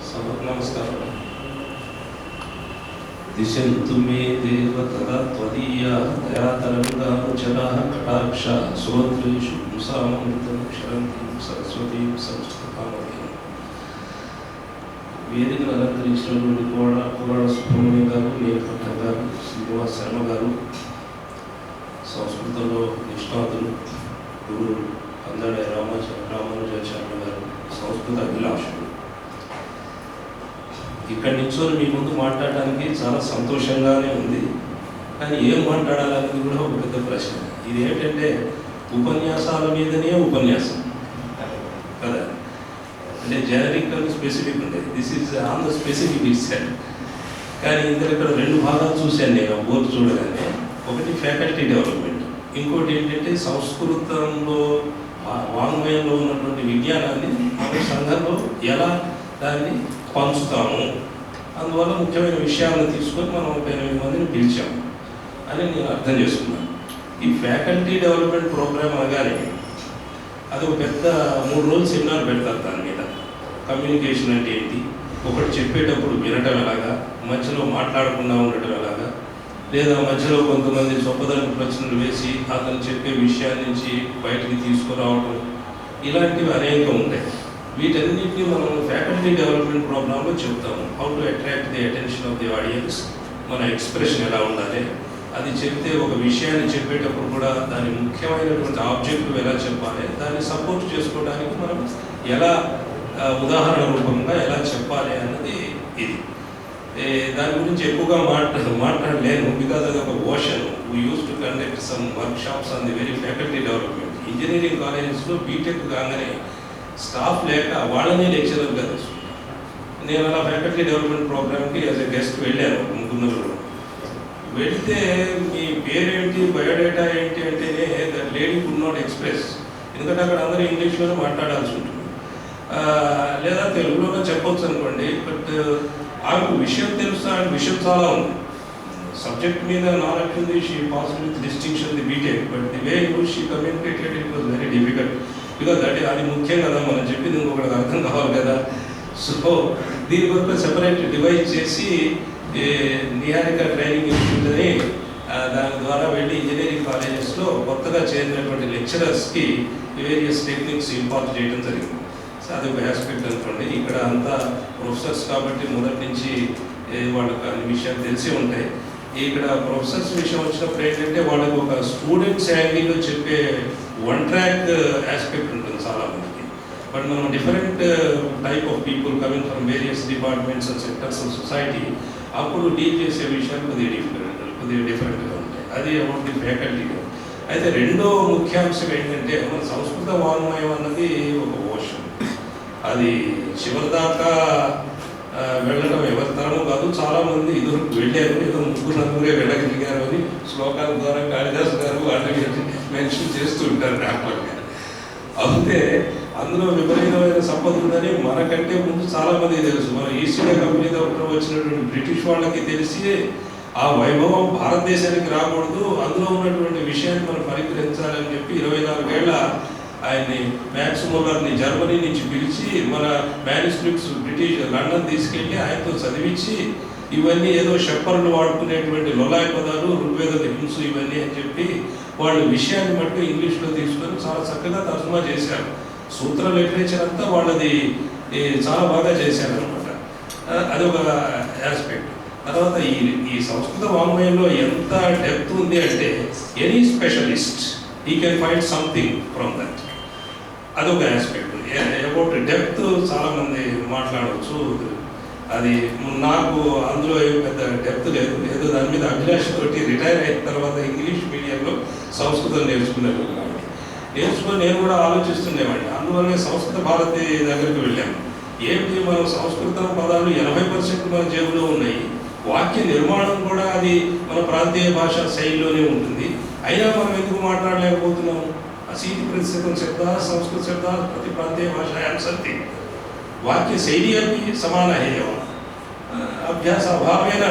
సభకు నమస్కారం. దిశంతు మే దేవ తదా త్వదీయ దయాతరంగానుచరా కటాక్ష శ్రోత్రేషు పుంసామృతం క్షరంతి సరస్వతీ సంస్కృతామతి. వేదికను అలంకరించినటువంటి కోరాడ సుబ్రహ్మణ్యం గారు, నీలకంఠ గారు, శ్రీనివాస్ శర్మ గారు, సంస్కృతంలో నిష్ణాతులు గురువు కందాడే రామానుజాచార్య గారు, సంస్కృత అభిలాషులు. ఇక్కడి నుంచో మీ ముందు మాట్లాడడానికి చాలా సంతోషంగానే ఉంది. కానీ ఏం మాట్లాడాలనేది కూడా ఒక పెద్ద ప్రశ్న. ఇది ఏంటంటే ఉపన్యాసాల మీదనే ఉపన్యాసం కదా, అంటే జనరిక్ అండ్ స్పెసిఫిక్ ఉండేది. This is on the specific itself. కానీ ఇక్కడ రెండు భాగాలు చూశాను నేను బోర్డు చూడగానే. ఒకటి ఫ్యాకల్టీ డెవలప్మెంట్, ఇంకోటి ఏంటంటే సంస్కృతంలో వాంగ్మయంలో ఉన్నటువంటి విజ్ఞానాన్ని మన సంఘంలో ఎలా దాన్ని పంచుతాము. అందువల్ల ముఖ్యమైన విషయాలను తీసుకొని మనం 8 మందిని పిలిచాము అని నేను అర్థం చేసుకున్నాను. ఈ ఫ్యాకల్టీ డెవలప్మెంట్ ప్రోగ్రామ్ అనగానే అది ఒక పెద్ద 3 రోజులు సెమినార్ పెడతారు దాని మీద. కమ్యూనికేషన్ అంటే ఏంటి, ఒకటి చెప్పేటప్పుడు వినటం ఎలాగా, మధ్యలో మాట్లాడకుండా ఉండటం ఎలాగా, లేదా మధ్యలో కొంతమంది చొప్పదలకు ప్రశ్నలు వేసి అతను చెప్పే విషయాన్ని నుంచి బయటికి తీసుకురావడం, ఇలాంటివి అనేకం ఉంటాయి. వీటన్నిటిని మనం ఫ్యాకల్టీ డెవలప్మెంట్ ప్రోగ్రాంలో చెప్తాము. How to attract the attention of the audience, మన ఎక్స్ప్రెషన్ ఎలా ఉండాలి, అది చెప్తే ఒక విషయాన్ని చెప్పేటప్పుడు కూడా దాని ముఖ్యమైనటువంటి ఆబ్జెక్టివ్ ఎలా చెప్పాలి, దాన్ని సపోర్ట్ చేసుకోవడానికి మనం ఎలా ఉదాహరణ రూపంగా ఎలా చెప్పాలి అన్నది ఇది. దాని గురించి ఎక్కువగా మాట్లాడలేను, బికాజ్ అది ఒక ocean. We use to conduct some workshops on the very faculty development. Engineering కాలేజెస్లో బీటెక్ కాగానే స్టాఫ్ లేక వాళ్ళనే లెక్చరర్గా తీసుకున్నాను. నేను అలా ఫ్యాకల్టీ డెవలప్మెంట్ ప్రోగ్రామ్కి యాజ్ ఎ గెస్ట్ వెళ్ళాను. ముగ్గురు వెళితే మీ పేరేంటి, బయోడేటా ఏంటి అంటేనే that lady could not express. ఎందుకంటే అక్కడ అందరూ ఇంగ్లీష్లోనే మాట్లాడాల్సి ఉంటుంది, లేదా తెలుగులోనే చెప్పొచ్చు అనుకోండి. బట్ ఆమెకు విషయం తెలుసు, ఆమె విషయం చాలా ఉంది, సబ్జెక్ట్ మీద నాలెడ్జ్ ఉంది. She pass with distinction the BTech, but the way in which she communicated it was very difficult. Because అది ముఖ్యం కదా, మనం చెప్పింది ఇంకొకటి అర్థం కావాలి కదా. సో దీని కొరకు సెపరేట్ డివైడ్ చేసి నిహారిక ట్రైనింగ్ ఇన్స్టిట్యూట్ అని దాని ద్వారా వెళ్ళి ఇంజనీరింగ్ కాలేజెస్లో కొత్తగా చేరినటువంటి లెక్చరర్స్కి వేరియస్ టెక్నిక్స్ ఇంపార్ట్ చేయడం జరిగింది. సో అది ఒక ఆస్పెక్ట్ అనుకోండి. ఇక్కడ అంతా ప్రొఫెసర్స్ కాబట్టి మొదటి నుంచి వాళ్ళకి అన్ని విషయాలు తెలిసి ఉంటాయి. ఇక్కడ ప్రొఫెసర్స్ విషయం వచ్చినప్పుడు ఏంటంటే వాళ్ళకి ఒక స్టూడెంట్స్ యాంగిల్లో చెప్పే వన్ ట్రాక్ ఆస్పెక్ట్ ఉంటుంది చాలా మందికి. బట్ మనం different type of people coming from various departments and sectors of society, అప్పుడు డీల్ చేసే విషయాలు కొద్దిగా డిఫరెంట్గా ఉంటాయి. అది అబౌట్ ది ఫ్యాకల్టీ. అయితే రెండో ముఖ్యాంశం ఏంటంటే మన సంస్కృత వాంగ్మయం అన్నది ఒక ఓషన్. అది చివరి దాకా వెళ్ళడం ఎవరి తరము కాదు. చాలామంది ఇదివరకు వెళ్ళారు, ఏదో 3-4 వెళ్ళగలిగారు అని శ్లోకాల ద్వారా కాళిదాస్ గారు వాళ్ళని మెన్షన్ చేస్తూ ఉంటారు డాక్టర్గా. అయితే అందులో విపరీతమైన సంపద ఉందని మనకంటే ముందు చాలామంది తెలుసు. మన ఈస్ట్ ఇండియా కంపెనీ తరఫున వచ్చినటువంటి బ్రిటిష్ వాళ్ళకి తెలిసి ఆ వైభవం భారతదేశానికి రాకూడదు, అందులో ఉన్నటువంటి విషయాన్ని మనం పరికరించాలని చెప్పి 24 ఏళ్ల ఆయన్ని మ్యాక్స్ ముల్లర్ని జర్మనీ నుంచి పిలిచి మన మ్యానుస్క్రిప్ట్స్ బ్రిటిష్ లండన్ తీసుకెళ్ళి ఆయనతో చదివించి ఇవన్నీ ఏదో షెప్పర్లు వాడుకునేటువంటి లొలాయి పదాలు, ఋగ్వేద హింసు ఇవన్నీ అని చెప్పి వాళ్ళు విషయాన్ని బట్టి ఇంగ్లీష్లో తీసుకొని చాలా చక్కగా తర్జుమా చేశారు. సూత్ర లిటరేచర్ అంతా వాళ్ళది చాలా బాగా చేశారనమాట. అది ఒక ఆస్పెక్ట్. తర్వాత ఈ సంస్కృత వాంగ్మయంలో ఎంత డెప్త్ ఉంది అంటే any specialist he can find something from that. అదొక ఆస్పెక్ట్. అబౌట్ డెప్త్ చాలామంది మాట్లాడవచ్చు. అది నాకు అందులో పెద్ద డెప్త్ లేదు. ఏదో దాని మీద అభిలాషతోటి రిటైర్ అయిన తర్వాత ఇంగ్లీష్ మీడియంలో సంస్కృతం నేర్చుకునేవాడిని. నేర్చుకొని నేను కూడా ఆలోచిస్తుండేవాడిని. అందువల్లనే సంస్కృత భారతి దగ్గరికి వెళ్ళాను. ఏంటి మనం సంస్కృతం పదాలు 80% మన జేబులో ఉన్నాయి. వాక్య నిర్మాణం కూడా అది మన ప్రాంతీయ భాష శైలిలోనే ఉంటుంది. అయినా మనం ఎందుకు మాట్లాడలేకపోతున్నాము? అసీతి ప్రతిశతం శబ్ద సంస్కృత శబ్ద ప్రతి ప్రాంతీయ భాషాయాం సంతి. వాక్య శైలి అవి సమాన హేయవ అభ్యాస అభావేన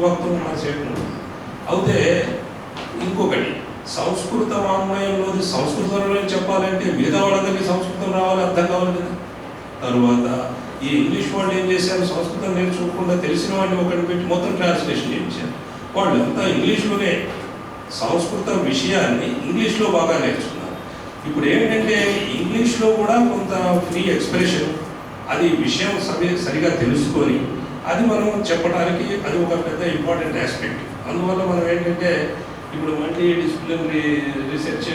వక్తుం చేరుకుంటుంది. అయితే ఇంకొకటి, సంస్కృత వాంగ్మయంలోది సంస్కృతంలో చెప్పాలంటే మిగతా వాళ్ళందరికీ సంస్కృతం రావాలి, అర్థం ఈ ఇంగ్లీష్ వాళ్ళు ఏం చేశారు, సంస్కృతం నేర్చుకోకుండా తెలిసిన వాడిని ఒకటి పెట్టి మొత్తం ట్రాన్స్లేషన్ చేయించారు. వాళ్ళు అంతా ఇంగ్లీష్లోనే సంస్కృత విషయాన్ని ఇంగ్లీష్లో బాగా నేర్చుకున్నారు. ఇప్పుడు ఏంటంటే ఇంగ్లీష్లో కూడా కొంత ఫ్రీ ఎక్స్ప్రెషన్, అది విషయం సరిగా తెలుసుకొని అది మనం చెప్పడానికి అది ఒక పెద్ద ఇంపార్టెంట్ ఆస్పెక్ట్. అందువల్ల మనం ఏంటంటే ఇప్పుడు మల్టీ డిసిప్లినరీ రీసెర్చ్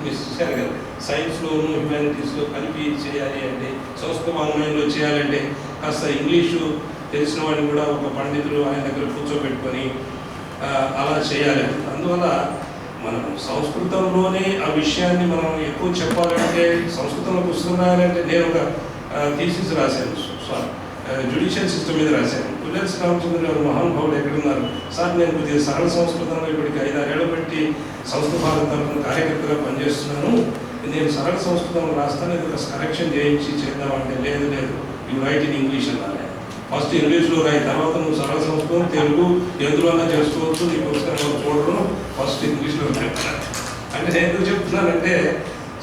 చూశారు కదా, సైన్స్లోను హ్యుమానిటీస్లో కలిపి చేయాలి అంటే, సంస్కృత వాంగ్మయంలో చేయాలంటే కాస్త ఇంగ్లీషు తెలిసిన వాడిని కూడా ఒక పండితులు ఆయన దగ్గర కూర్చోబెట్టుకొని అలా చేయాలి. అందువల్ల మనం సంస్కృతంలోనే ఆ విషయాన్ని మనం ఎక్కువ చెప్పాలంటే, సంస్కృతంలో పుస్తకం రాయాలంటే నేను ఒక థీసిస్ రాశాను, జ్యుడిషియల్ సిస్టమ్ మీద రాశాను. తులసి రామచంద్ర గారు మహానుభావుడు ఎక్కడున్నారు సార్, నేను కొద్దిగా సరళ సంస్కృతంలో ఇప్పటికి 5-6 ఏళ్ళు బట్టి సంస్కృత భారత తరఫున కార్యకర్తగా పనిచేస్తున్నాను, నేను సరళ సంస్కృతంలో రాస్తాను, ఇది ఒక కరెక్షన్ చేయించి చేద్దామంటే లేదు యూ రైట్ ఇన్ ఇంగ్లీష్ అన్నారు. ఫస్ట్ ఇంగ్లీష్లో రాయి, తర్వాత నువ్వు సరళ సంస్కృతం తెలుగు ఎందులోనే చేసుకోవచ్చు, నీ పుస్తకం చూడరు, ఫస్ట్ ఇంగ్లీష్లో రాయి అంటే నేను ఎందుకు చెప్తున్నానంటే,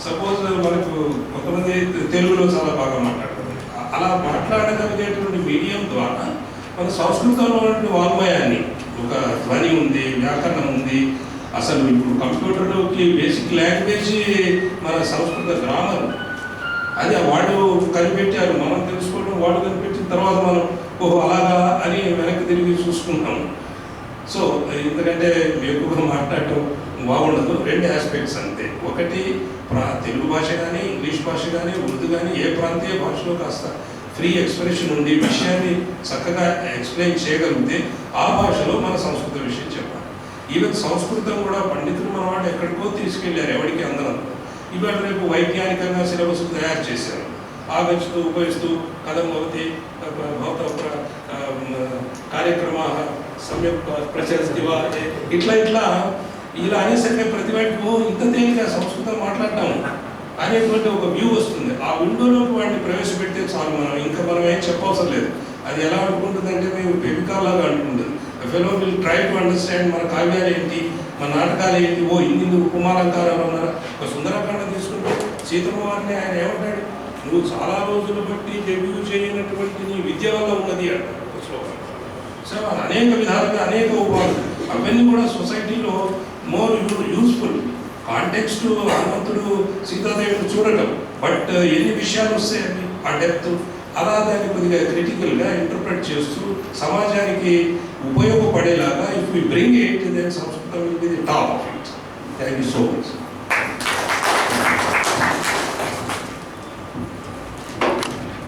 సపోజ్ మనకు కొంతమంది తెలుగులో చాలా బాగా మాట్లాడతారు, అలా మాట్లాడగలిగేటువంటి మీడియం ద్వారా మన సంస్కృతంలో ఉన్నటువంటి వాంగ్మయాన్ని, ఒక ధ్వని ఉంది, వ్యాకరణం ఉంది, అసలు ఇప్పుడు కంప్యూటర్లోకి బేసిక్ లాంగ్వేజ్ మన సంస్కృత గ్రామర్, అది వాళ్ళు కనిపెట్టారు, మనం తెలుసుకోవడం వాళ్ళు కనిపెట్టిన తర్వాత మనం ఓహో అలాగా అని వెనక్కి తిరిగి చూసుకుంటాం. సో ఎందుకంటే ఎక్కువగా మాట్లాడటం బాగుండదు. 2 ఆస్పెక్ట్స్ అంతే, ఒకటి తెలుగు భాష కానీ ఇంగ్లీష్ భాష కానీ ఉర్దూ కానీ ఏ ప్రాంతీయ భాషలో కాస్త ఫ్రీ ఎక్స్ప్రెషన్ ఉండి విషయాన్ని చక్కగా ఎక్స్ప్లెయిన్ చేయగలిగితే ఆ భాషలో మన సంస్కృత విషయం చెప్పాలి. ఈవెన్ సంస్కృతం కూడా పండితులు మన వాళ్ళు ఎక్కడికో తీసుకెళ్ళారు, ఎవరికి అందరం. ఇవాళ రేపు వైజ్ఞానికంగా సిలబస్ తయారు చేశారు, ఆగస్తు ఉపయోగిస్తూ కథం భవతి భవత కార్యక్రమ సమ్యక్ ప్రశస్తివా ఇట్లా ఇలా అనేసరికి ప్రతి వాటికి ఇంత తేలిక సంస్కృతం మాట్లాడతాము అనేటువంటి ఒక వ్యూ వస్తుంది. ఆ విండోలోకి వాడిని ప్రవేశపెడితే చాలు, మనం ఏం చెప్పవసరం లేదు. అది ఎలా అనుకుంటుందంటే మేము పెబికాలాగా అనుకుంటుంది. Fellow will try to understand మన కావ్యాలు ఏంటి, మన నాటకాలు ఏంటి, ఇన్ని ఉపమాలంకారాలు ఉన్నారు. ఒక సుందరకాండ తీసుకుంటే సీతమ్మ వారిని ఆయన ఏమంటాడు, నువ్వు చాలా రోజులు బట్టి డెబ్యూ చేయనటువంటి నీ విద్య వల్ల ఉన్నది అంటారు ఒక శ్లోకం. సో అనేక విధాలుగా అనేక ఉపాధులు అవన్నీ కూడా సొసైటీలో మోర్ యూస్ఫుల్. కాంటెక్స్ట్ హనుమంతుడు సీతాదేవిని చూడటం, బట్ ఎన్ని విషయాలు వస్తాయండి ఆ డెప్త్, అలా దాన్ని కొద్దిగా క్రిటికల్గా ఇంటర్ప్రెట్ చేస్తూ సమాజానికి ఉపయోగపడేలాగా if we bring it then సంస్కృతం will be the top of it. Thank you so much.